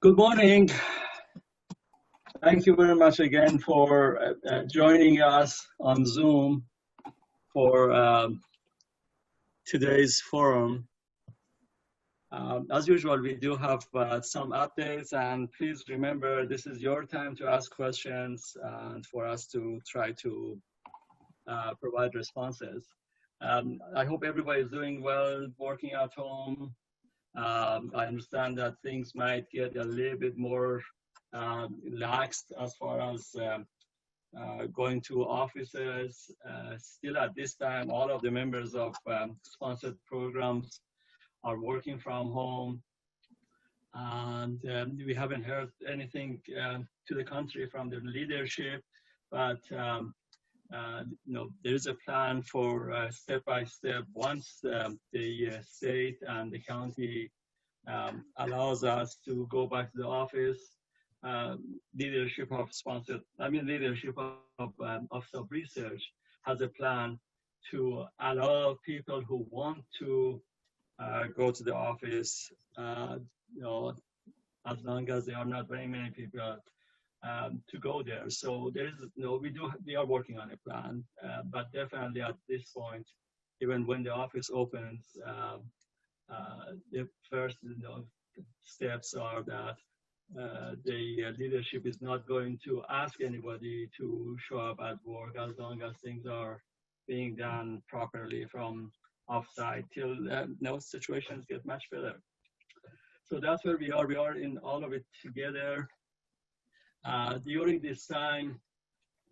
Good morning. Thank you very much again for joining us on Zoom for today's forum. As usual, we do have some updates, and please remember this is your time to ask questions and for us to try to provide responses. I hope everybody is doing well, working at home. I understand that things might get a little bit more relaxed as far as going to offices. Still at this time, all of the members of sponsored programs are working from home. And we haven't heard anything to the contrary from the leadership, but there is a plan for step-by-step once the state and the county allows us to go back to the office. Leadership of Sub Research has a plan to allow people who want to go to the office, as long as there are not very many people to go there. So there is we are working on a plan, but definitely at this point, even when the office opens, the first steps are that the leadership is not going to ask anybody to show up at work as long as things are being done properly from offsite till situations get much better. So that's where we are. We are in all of it together. During this time,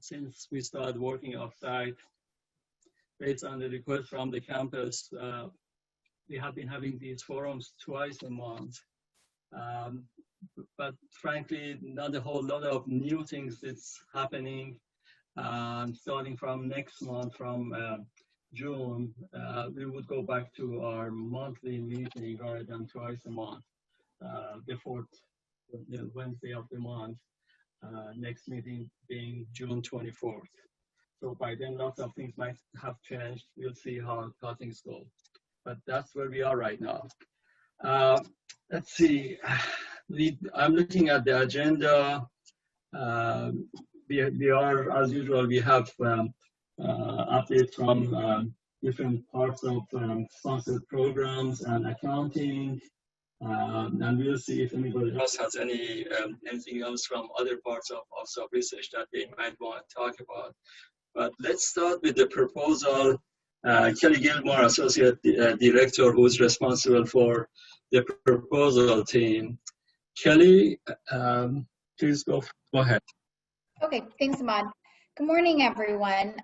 since we started working offsite, based on the request from the campus, we have been having these forums twice a month. But frankly, not a whole lot of new things that's happening. Starting from next month, from June, we would go back to our monthly meeting rather than twice a month, the fourth Wednesday of the month, next meeting being June 24th. So by then, lots of things might have changed. We'll see how things go. But that's where we are right now. Let's see. I'm looking at the agenda. We are, as usual, we have updates from different parts of sponsored programs and accounting. And we'll see if anybody else has anything else from other parts of Sub Research that they might want to talk about. But let's start with the proposal. Kelly Gilmore, Associate Director, who is responsible for the proposal team. Kelly, please go ahead. Okay, thanks, Ahmad. Good morning, everyone.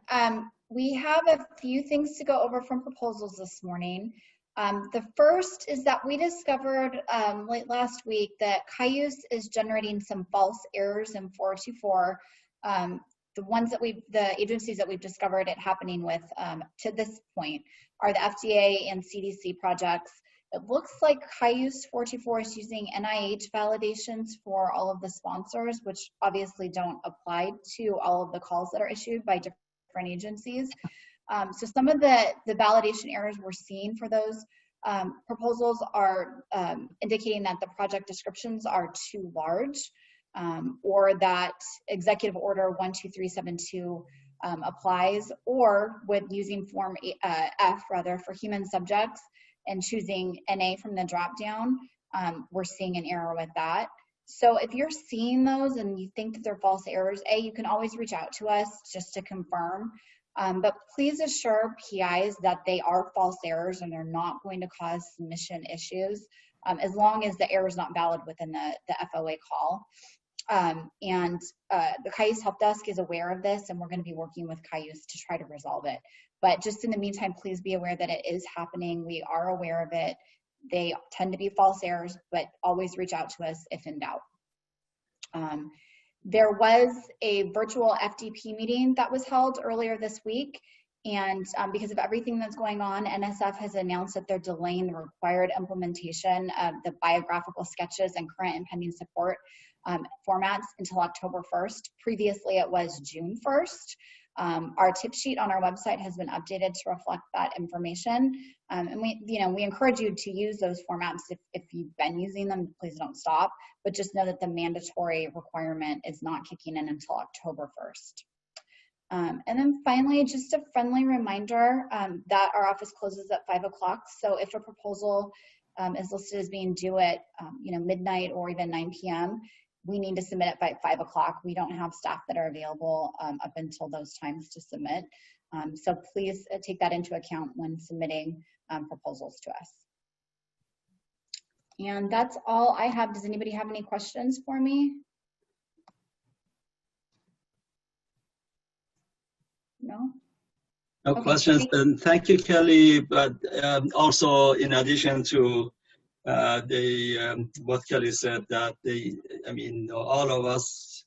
We have a few things to go over from proposals this morning. The first is that we discovered late last week that Cayuse is generating some false errors in 424. The agencies that we've discovered it happening with to this point are the FDA and CDC projects. It looks like Cayuse 424 is using NIH validations for all of the sponsors, which obviously don't apply to all of the calls that are issued by different agencies. So some of the validation errors we're seeing for those proposals are indicating that the project descriptions are too large, or that Executive Order 12372 applies, or with using Form F for human subjects and choosing NA from the dropdown, we're seeing an error with that. So if you're seeing those and you think that they're false errors, you can always reach out to us just to confirm. But please assure PIs that they are false errors and they're not going to cause submission issues, as long as the error is not valid within the FOA call. The Cayuse Help Desk is aware of this, and we're going to be working with Cayuse to try to resolve it. But just in the meantime, please be aware that it is happening. We are aware of it. They tend to be false errors, but always reach out to us if in doubt. There was a virtual FDP meeting that was held earlier this week, and because of everything that's going on, NSF has announced that they're delaying the required implementation of the biographical sketches and current and pending support formats until October 1st. Previously, it was June 1st. Our tip sheet on our website has been updated to reflect that information. And we encourage you to use those formats. If you've been using them, please don't stop, but just know that the mandatory requirement is not kicking in until October 1st. And then finally, just a friendly reminder that our office closes at 5 o'clock. So if a proposal is listed as being due at midnight or even 9 p.m., we need to submit it by 5 o'clock. We don't have staff that are available up until those times to submit. So please take that into account when submitting proposals to us. And that's all I have. Does anybody have any questions for me? No? No Okay, questions. And thank you, Kelly. But also, in addition to what Kelly said, that all of us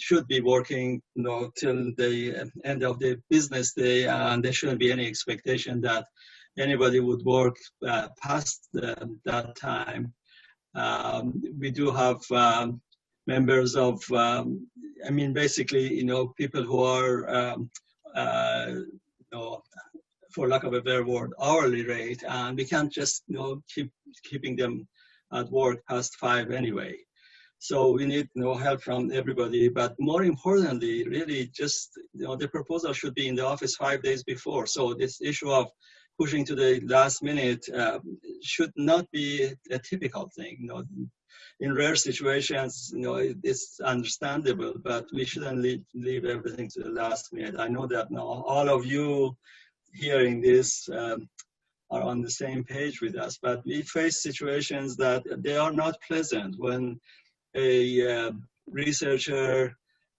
should be working, till the end of the business day, and there shouldn't be any expectation that anybody would work past that time. We do have members of, basically, people who are, for lack of a better word, hourly rate, and we can't just, keeping them at work past 5 anyway. So we need help from everybody, but more importantly, really just, the proposal should be in the office 5 days before. So this issue of pushing to the last minute should not be a typical thing. In rare situations, it's understandable, but we shouldn't leave everything to the last minute. I know that now all of you hearing this are on the same page with us, but we face situations that they are not pleasant when a researcher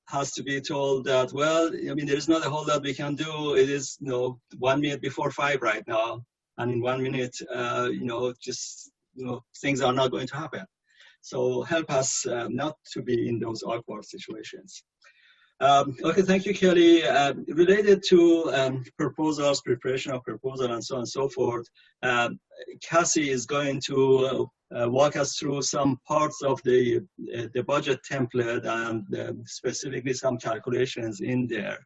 has to be told that, well, there's not a whole lot we can do. It is 1 minute before 5 right now, and in 1 minute, things are not going to happen. So help us not to be in those awkward situations. Okay, thank you, Kelly. Related to proposals, preparation of proposal, and so on and so forth, Cassie is going to walk us through some parts of the budget template and specifically some calculations in there.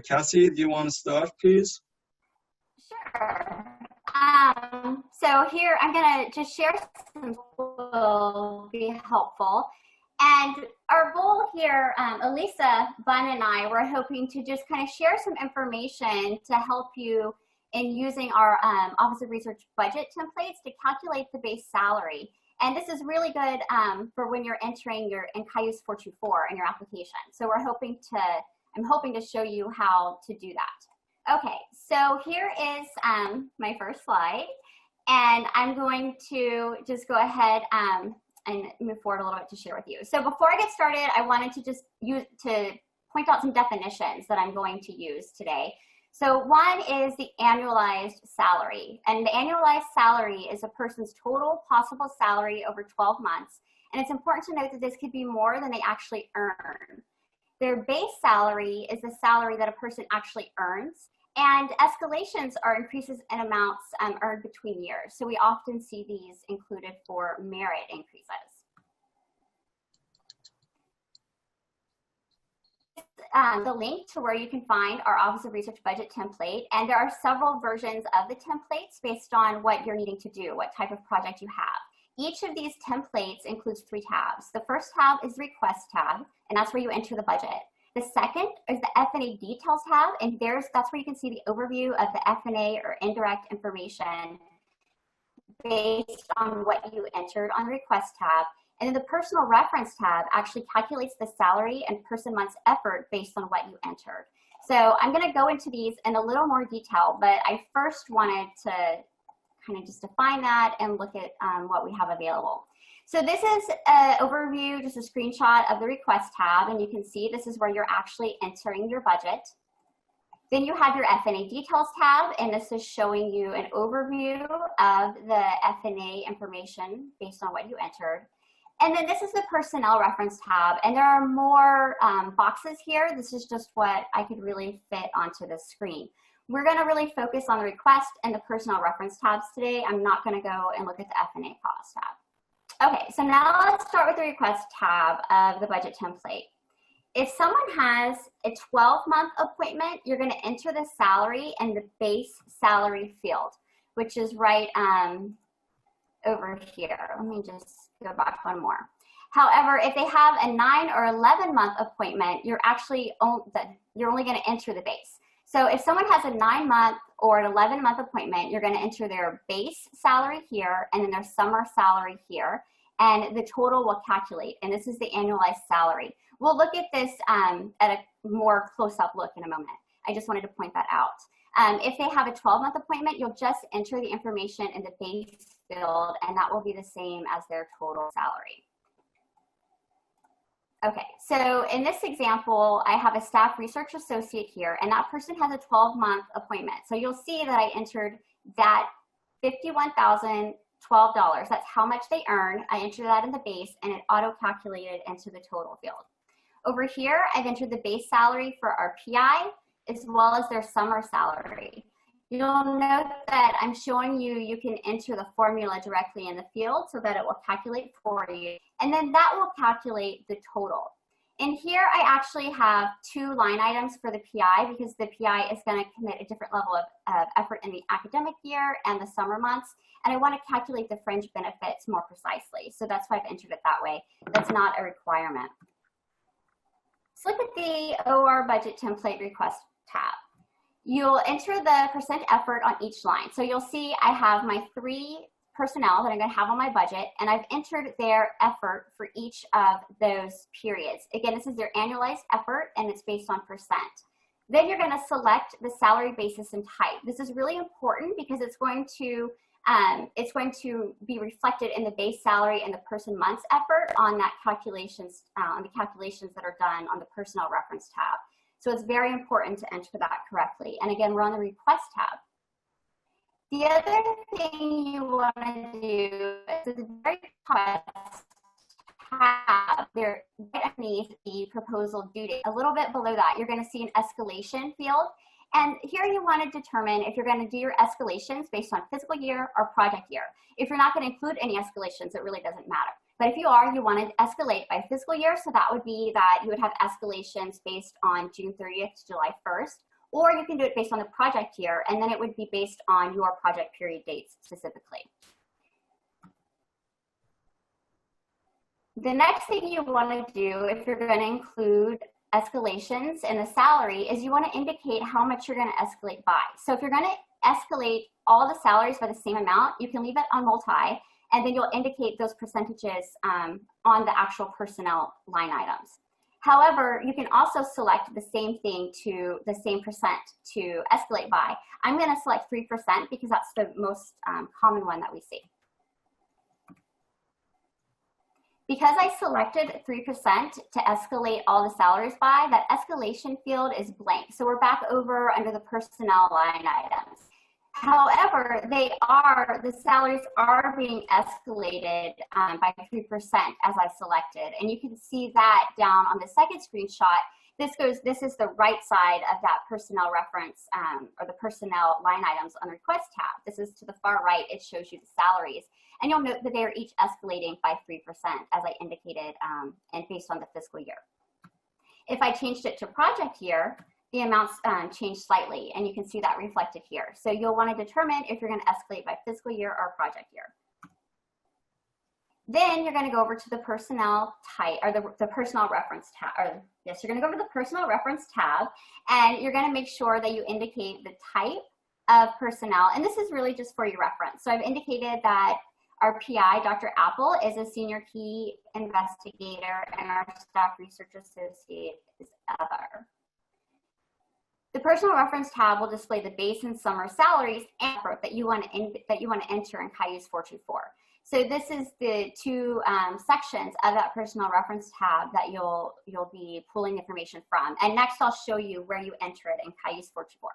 Cassie, do you want to start, please? Sure. So here I'm going to just share some will be helpful. And our goal here, Elisa, Bun, and I were hoping to just kind of share some information to help you in using our Office of Research budget templates to calculate the base salary. And this is really good for when you're entering your NCAUSE 424 in your application. So I'm hoping to show you how to do that. Okay, so here is my first slide. And I'm going to just go ahead and move forward a little bit to share with you. So before I get started, I wanted to just point out some definitions that I'm going to use today. So one is the annualized salary. And the annualized salary is a person's total possible salary over 12 months. And it's important to note that this could be more than they actually earn. Their base salary is the salary that a person actually earns. And escalations are increases in amounts earned between years. So we often see these included for merit increases. The link to where you can find our Office of Research budget template. And there are several versions of the templates based on what you're needing to do, what type of project you have. Each of these templates includes 3 tabs. The first tab is the Request tab, and that's where you enter the budget. The second is the F&A Details tab, and that's where you can see the overview of the F&A or indirect information based on what you entered on the Request tab. And then the Personal Reference tab actually calculates the salary and person months effort based on what you entered. So I'm going to go into these in a little more detail, but I first wanted to kind of just define that and look at what we have available. So this is an overview, just a screenshot of the Request tab, and you can see this is where you're actually entering your budget. Then you have your F&A Details tab, and this is showing you an overview of the F&A information based on what you entered. And then this is the Personnel Reference tab, and there are more boxes here. This is just what I could really fit onto the screen. We're going to really focus on the Request and the Personnel Reference tabs today. I'm not going to go and look at the F&A Cost tab. Okay, so now let's start with the Request tab of the budget template. if someone has a 12-month appointment, you're going to enter the salary in the base salary field, which is right over here. Let me just go back one more. However, if they have a 9 or 11-month appointment, you're only going to enter the base. So if someone has a 9-month or an 11-month appointment, you're going to enter their base salary here and then their summer salary here, and the total will calculate. And this is the annualized salary. We'll look at this at a more close-up look in a moment. I just wanted to point that out. If they have a 12-month appointment, you'll just enter the information in the base field, and that will be the same as their total salary. Okay, so in this example, I have a staff research associate here, and that person has a 12-month appointment. So you'll see that I entered that $51,012. That's how much they earn. I entered that in the base, and it auto-calculated into the total field. Over here, I've entered the base salary for our PI, as well as their summer salary. You'll note that I'm showing you, you can enter the formula directly in the field so that it will calculate for you. And then that will calculate the total. In here, I actually have 2 line items for the PI because the PI is going to commit a different level of effort in the academic year and the summer months. And I want to calculate the fringe benefits more precisely. So that's why I've entered it that way. That's not a requirement. Let's look at the OR budget template request tab. You'll enter the percent effort on each line. So you'll see I have my 3 personnel that I'm going to have on my budget, and I've entered their effort for each of those periods. Again, this is their annualized effort, and it's based on percent. Then you're going to select the salary basis and type. This is really important because it's going to be reflected in the base salary and the person months effort on that calculations, on the calculations that are done on the personnel reference tab. So it's very important to enter that correctly. And again, we're on the request tab. The other thing you want to do is the very request tab, there right underneath the proposal due date, a little bit below that, you're going to see an escalation field. And here you want to determine if you're going to do your escalations based on fiscal year or project year. If you're not going to include any escalations, it really doesn't matter. But if you are, you want to escalate by fiscal year. So that would be that you would have escalations based on June 30th to July 1st. Or you can do it based on the project year, and then it would be based on your project period dates specifically. The next thing you want to do if you're going to include escalations in the salary is you want to indicate how much you're going to escalate by. So if you're going to escalate all the salaries by the same amount, you can leave it on multi, and then you'll indicate those percentages on the actual personnel line items. However, you can also select the same thing to the same percent to escalate by. I'm going to select 3% because that's the most common one that we see. Because I selected 3% to escalate all the salaries by, that escalation field is blank. So we're back over under the personnel line items. However, the salaries are being escalated by 3% as I selected. And you can see that down on the second screenshot. This is the right side of that personnel reference or the personnel line items on the request tab. This is to the far right, it shows you the salaries. And you'll note that they are each escalating by 3% as I indicated and based on the fiscal year. If I changed it to project year, the amounts change slightly, and you can see that reflected here. So you'll want to determine if you're going to escalate by fiscal year or project year. Then you're going to go over to the personnel type, or the personnel reference tab, or yes, you're going to go over to the personnel reference tab, and you're going to make sure that you indicate the type of personnel, and this is really just for your reference. So I've indicated that our PI, Dr. Apple, is a senior key investigator, and our staff research associate is other. The personal reference tab will display the base and summer salaries and effort that you want to enter in Cayuse 424. So this is the 2 sections of that personal reference tab that you'll be pulling information from. And next I'll show you where you enter it in Cayuse 424.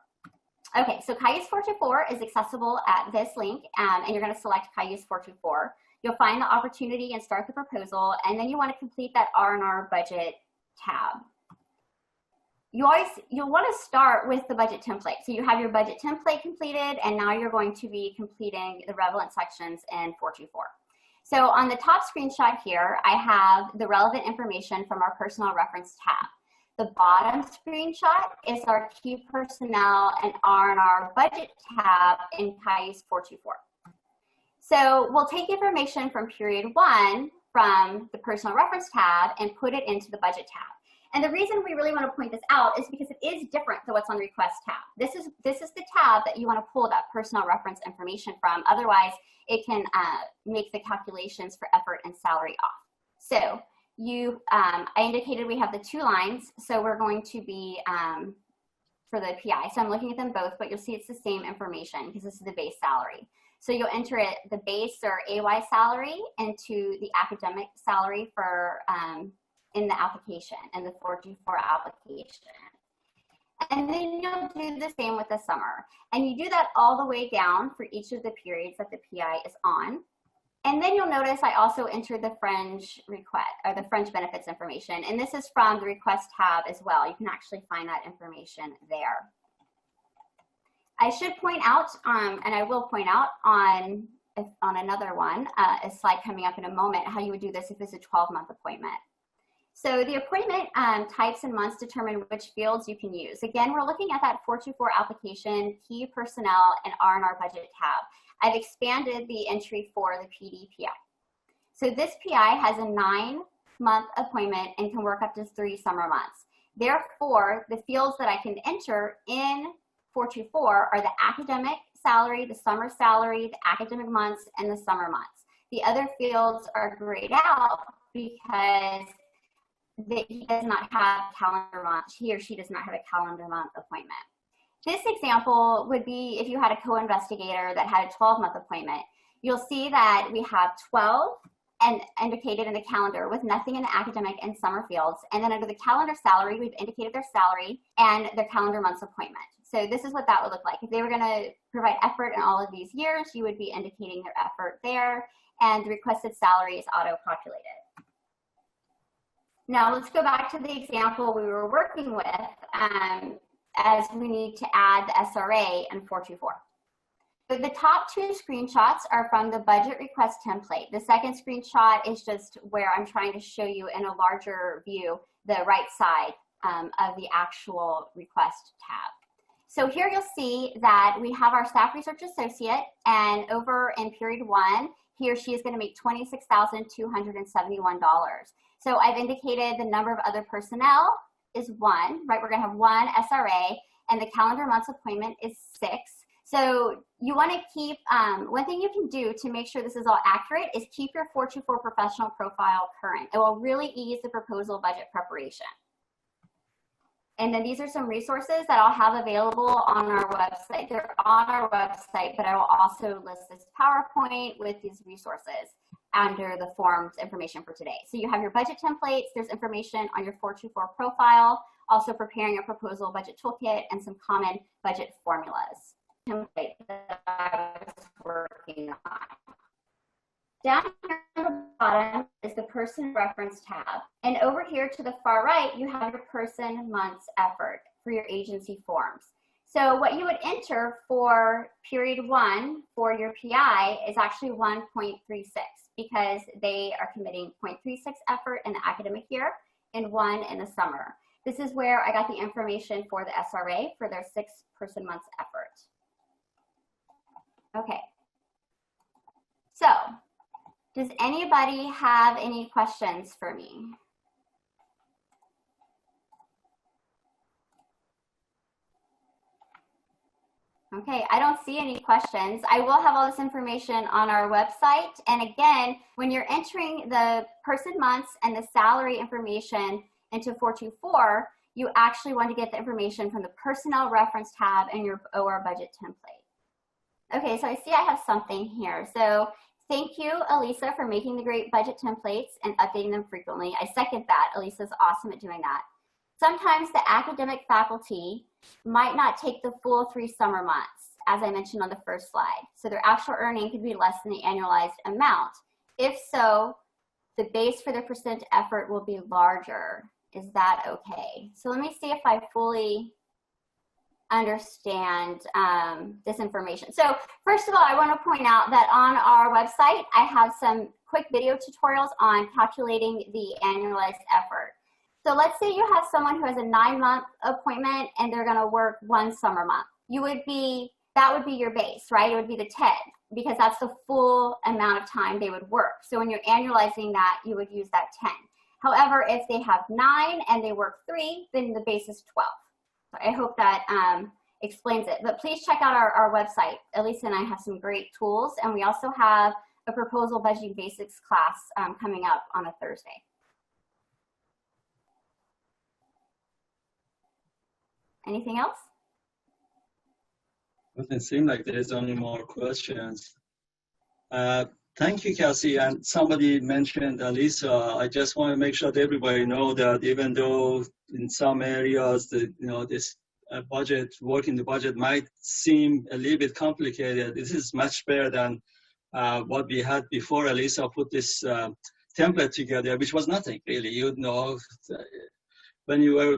Okay, so Cayuse 424 is accessible at this link, and you're going to select Cayuse 424. You'll find the opportunity and start the proposal, and then you want to complete that R&R budget tab. You'll want to start with the budget template. So you have your budget template completed, and now you're going to be completing the relevant sections in 424. So on the top screenshot here, I have the relevant information from our personal reference tab. The bottom screenshot is our key personnel and R&R budget tab in Cayuse 424. So we'll take information from period 1 from the personal reference tab and put it into the budget tab. And the reason we really want to point this out is because it is different than what's on the request tab. This is the tab that you want to pull that personal reference information from. Otherwise, it can make the calculations for effort and salary off. So I indicated we have the 2 lines. So we're going to be for the PI. So I'm looking at them both, but you'll see it's the same information because this is the base salary. So you'll enter it, the base or AY salary into the academic salary for in the application, in the 424 application. And then you'll do the same with the summer. And you do that all the way down for each of the periods that the PI is on. And then you'll notice I also entered the fringe request, or the fringe benefits information. And this is from the request tab as well. You can actually find that information there. I should point out, and I will point out on another one, a slide coming up in a moment, how you would do this if it's a 12-month appointment. So the appointment types and months determine which fields you can use. Again, we're looking at that 424 application, key personnel, and R&R budget tab. I've expanded the entry for the PD PI. So this PI has a 9-month appointment and can work up to 3 summer months. Therefore, the fields that I can enter in 424 are the academic salary, the summer salary, the academic months, and the summer months. The other fields are grayed out because he does not have calendar month, he or she does not have a calendar month appointment. This example would be if you had a co-investigator that had a 12-month appointment. You'll see that we have 12 and indicated in the calendar with nothing in the academic and summer fields. And then under the calendar salary, we've indicated their salary and their calendar month's appointment. So this is what that would look like. If they were going to provide effort in all of these years, you would be indicating their effort there, and the requested salary is auto-populated. Now let's go back to the example we were working with as we need to add the SRA in 424. So the top 2 screenshots are from the budget request template. The second screenshot is just where I'm trying to show you in a larger view the right side of the actual request tab. So here you'll see that we have our staff research associate, and over in period 1, he or she is going to make $26,271. So I've indicated the number of other personnel is 1, right? We're going to have 1 SRA, and the calendar month's appointment is 6. So you want to keep, one thing you can do to make sure this is all accurate is keep your 424 professional profile current. It will really ease the proposal budget preparation. And then these are some resources that I'll have available on our website. They're on our website, but I will also list this PowerPoint with these resources under the forms information for today. So you have your budget templates, there's information on your 424 profile, also preparing a proposal budget toolkit, and some common budget formulas. Template that I was working on. Down here on the bottom is the person reference tab. And over here to the far right, you have your person months effort for your agency forms. So what you would enter for period 1 for your PI is actually 1.36 because they are committing 0.36 effort in the academic year and 1 in the summer. This is where I got the information for the SRA for their 6 person months effort. Okay. So, does anybody have any questions for me? Okay, I don't see any questions. I will have all this information on our website. And again, when you're entering the person months and the salary information into 424, you actually want to get the information from the personnel reference tab and your OR budget template. Okay, so I see I have something here. So thank you, Elisa, for making the great budget templates and updating them frequently. I second that. Elisa's awesome at doing that. Sometimes the academic faculty might not take the full 3 summer months, as I mentioned on the first slide. So their actual earning could be less than the annualized amount. If so, the base for the percent effort will be larger. Is that okay? So let me see if I fully understand this information. So first of all, I want to point out that on our website, I have some quick video tutorials on calculating the annualized effort. So let's say you have someone who has a 9-month appointment and they're going to work 1 summer month. That would be your base, right? It would be the 10 because that's the full amount of time they would work. So when you're annualizing that, you would use that 10. However, if they have 9 and they work 3, then the base is 12. So I hope that explains it. But please check out our website. Elisa and I have some great tools, and we also have a proposal budgeting basics class coming up on a Thursday. Anything else? Doesn't seem like there's any more questions. Thank you, Cassie. And somebody mentioned Elisa. I just want to make sure that everybody know that even though in some areas this work in the budget might seem a little bit complicated, this is much better than what we had before Elisa put this template together, which was nothing really. When you were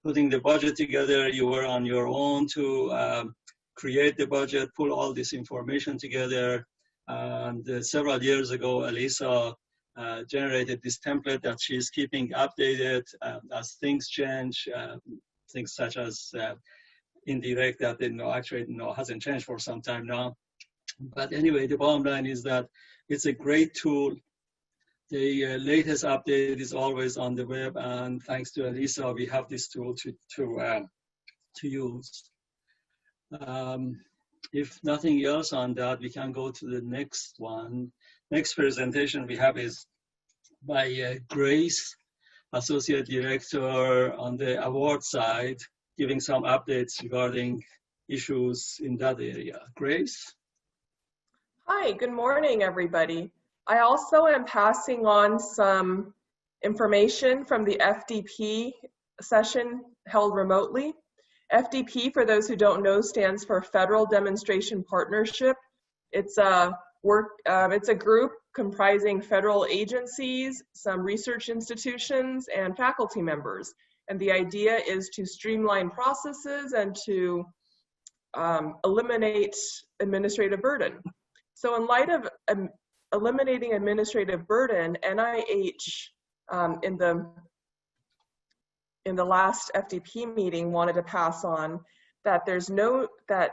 putting the budget together, you were on your own to create the budget, pull all this information together. And several years ago, Elisa generated this template that she's keeping updated as things change, things such as indirect that actually hasn't changed for some time now. But anyway, the bottom line is that it's a great tool. The latest update is always on the web, and thanks to Elisa, we have this tool to use. If nothing else on that, we can go to the next one. Next presentation we have is by Grace, Associate Director on the award side, giving some updates regarding issues in that area. Grace? Hi, good morning, everybody. I also am passing on some information from the FDP session held remotely. FDP, for those who don't know, stands for Federal Demonstration Partnership. It's a group comprising federal agencies, some research institutions, and faculty members. And the idea is to streamline processes and to eliminate administrative burden. So in light of eliminating administrative burden, NIH in the last FDP meeting wanted to pass on that that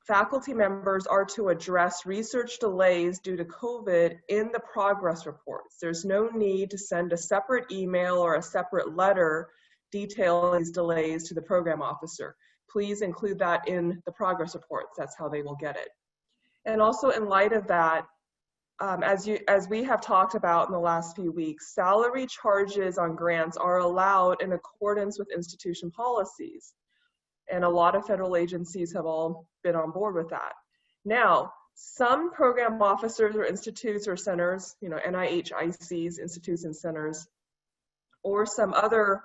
faculty members are to address research delays due to COVID in the progress reports. There's no need to send a separate email or a separate letter detailing these delays to the program officer. Please include that in the progress reports. That's how they will get it. And also in light of that, as we have talked about in the last few weeks, salary charges on grants are allowed in accordance with institution policies. And a lot of federal agencies have all been on board with that. Now, some program officers or institutes or centers, NIH, ICs, institutes and centers, or some other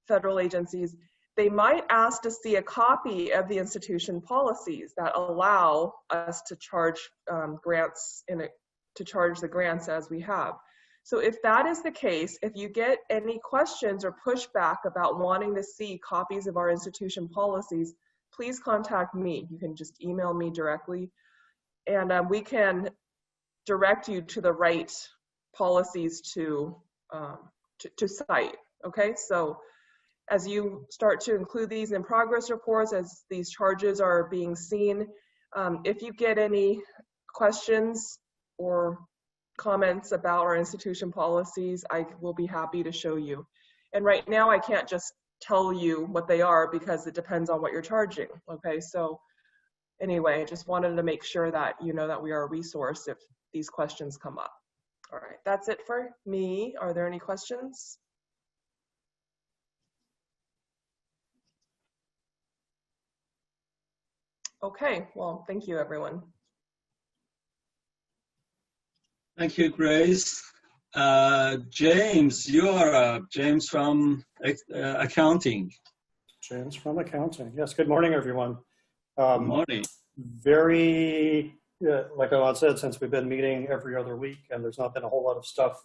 federal agencies, they might ask to see a copy of the institution policies that allow us to charge grants to charge the grants as we have. So if that is the case, if you get any questions or pushback about wanting to see copies of our institution policies, please contact me. You can just email me directly, and we can direct you to the right policies to cite. Okay, so as you start to include these in progress reports, as these charges are being seen, if you get any questions or comments about our institution policies, I will be happy to show you. And right now, I can't just tell you what they are because it depends on what you're charging, okay? So anyway, I just wanted to make sure that you know that we are a resource if these questions come up. All right, that's it for me. Are there any questions? Okay, well, thank you, everyone. Thank you, Grace. James, you are James from accounting. James from accounting. Yes, good morning, everyone. Good morning. Like I said, since we've been meeting every other week and there's not been a whole lot of stuff,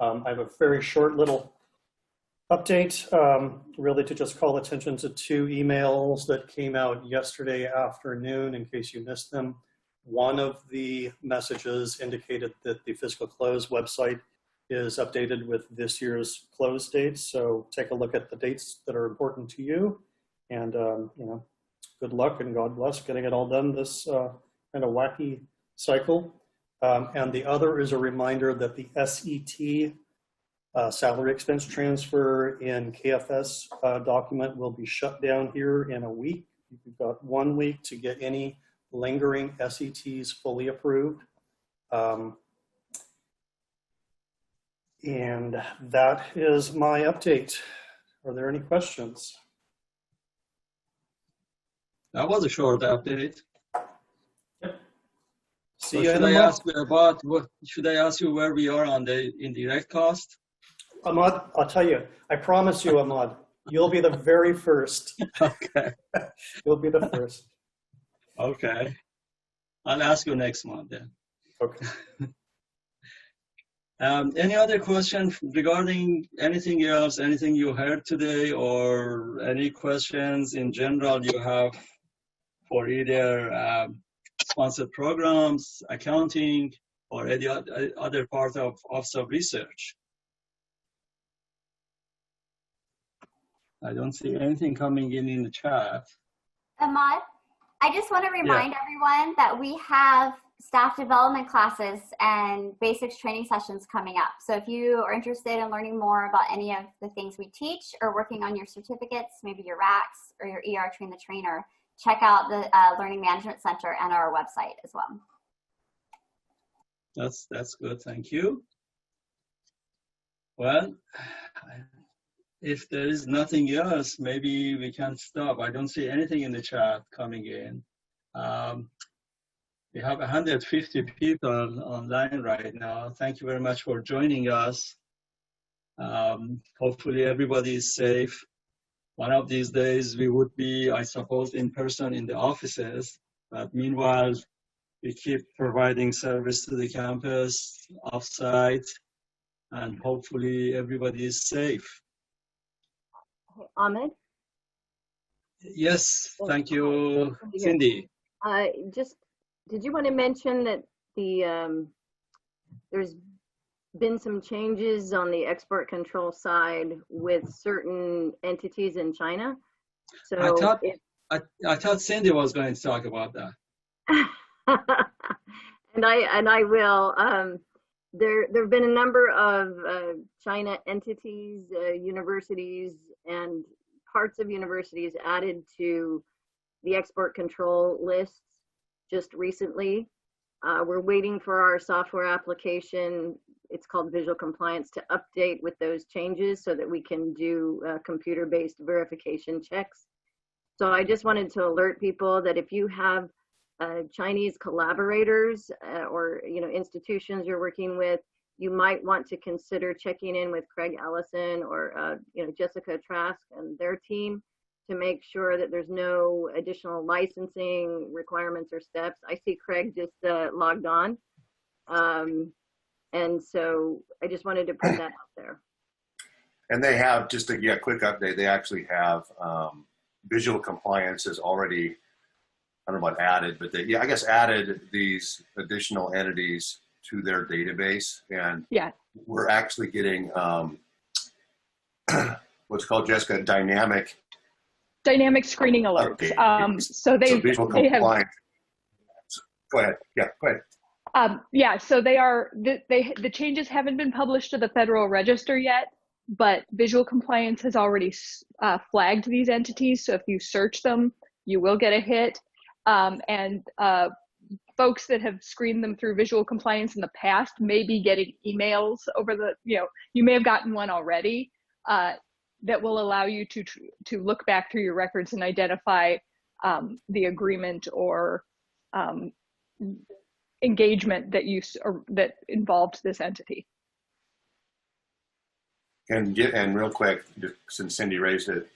I have a very short little update, really to just call attention to 2 emails that came out yesterday afternoon in case you missed them. One of the messages indicated that the fiscal close website is updated with this year's close dates. So take a look at the dates that are important to you, and good luck and God bless getting it all done this kind of wacky cycle. And the other is a reminder that the SET salary expense transfer in KFS document will be shut down here in a week. You've got 1 week to get any lingering SETs fully approved. And that is my update. Are there any questions? That was a short update. See So you in should a I month. ask you about what? Should I ask you where we are on the indirect cost? Ahmad, I'll tell you, I promise you, Ahmad, you'll be the very first. Okay. You'll be the first. Okay. I'll ask you next month then. Okay. Any other questions regarding anything else, anything you heard today, or any questions in general you have for either sponsored programs, accounting, or any other part of Office of Research? I don't see anything coming in the chat. Ahmad, I just want to remind everyone that we have staff development classes and basics training sessions coming up. So if you are interested in learning more about any of the things we teach or working on your certificates, maybe your RACs or your ER Train the Trainer, check out the Learning Management Center and our website as well. That's good, thank you. Well, if there is nothing else, maybe we can stop. I don't see anything in the chat coming in. We have 150 people online right now. Thank you very much for joining us. Hopefully everybody is safe. One of these days we would be, I suppose, in person in the offices. But meanwhile, we keep providing service to the campus, offsite, and hopefully everybody is safe. Ahmed? Yes, thank you, Cindy. Did you want to mention that there's been some changes on the export control side with certain entities in China? So I thought Cindy was going to talk about that. and I will. There have been a number of China entities, universities, and parts of universities added to the export control lists just recently. We're waiting for our software application, it's called Visual Compliance, to update with those changes so that we can do computer-based verification checks. So I just wanted to alert people that if you have Chinese collaborators or institutions you're working with, you might want to consider checking in with Craig Ellison or Jessica Trask and their team to make sure that there's no additional licensing requirements or steps. I see Craig just logged on. And so I just wanted to put that out there. And they have, just a quick update, they actually have Visual Compliance is already, I don't know about added, but they, I guess added these additional entities to their database. And we're actually getting what's called, Jessica, dynamic screening alerts. So Visual Compliance. Go ahead. Yeah, go ahead. So the changes haven't been published to the Federal Register yet, but Visual Compliance has already flagged these entities. So if you search them, you will get a hit. Folks that have screened them through Visual Compliance in the past may be getting emails over the, you may have gotten one already that will allow you to look back through your records and identify the agreement or engagement that involved this entity. And real quick, since Cindy raised it,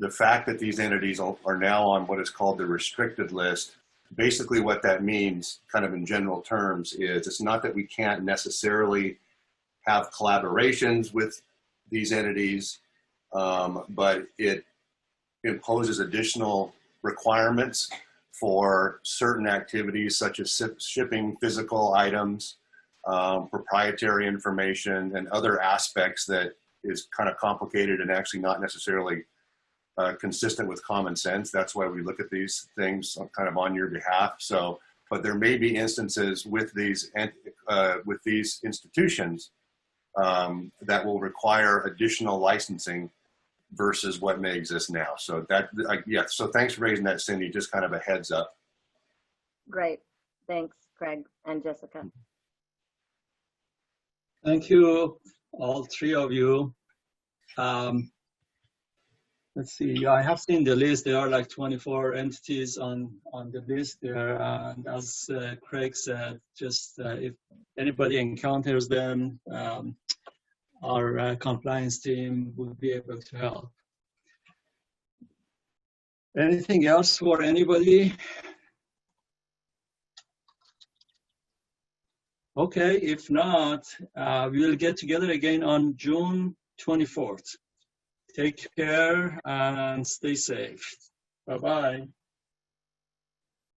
the fact that these entities are now on what is called the restricted list, basically what that means, kind of in general terms, is it's not that we can't necessarily have collaborations with these entities, but it imposes additional requirements for certain activities such as shipping physical items, proprietary information, and other aspects that is kind of complicated and actually not necessarily consistent with common sense. That's why we look at these things kind of on your behalf. So, but there may be instances with these institutions that will require additional licensing versus what may exist now. So that, yeah, so thanks for raising that, Cindy, just kind of a heads up. Great. Thanks, Craig and Jessica. Thank you, all three of you. Let's see, I have seen the list. There are like 24 entities on the list there. And as Craig said, just if anybody encounters them, our compliance team will be able to help. Anything else for anybody? Okay, if not, we will get together again on June 24th. Take care and stay safe. Bye-bye.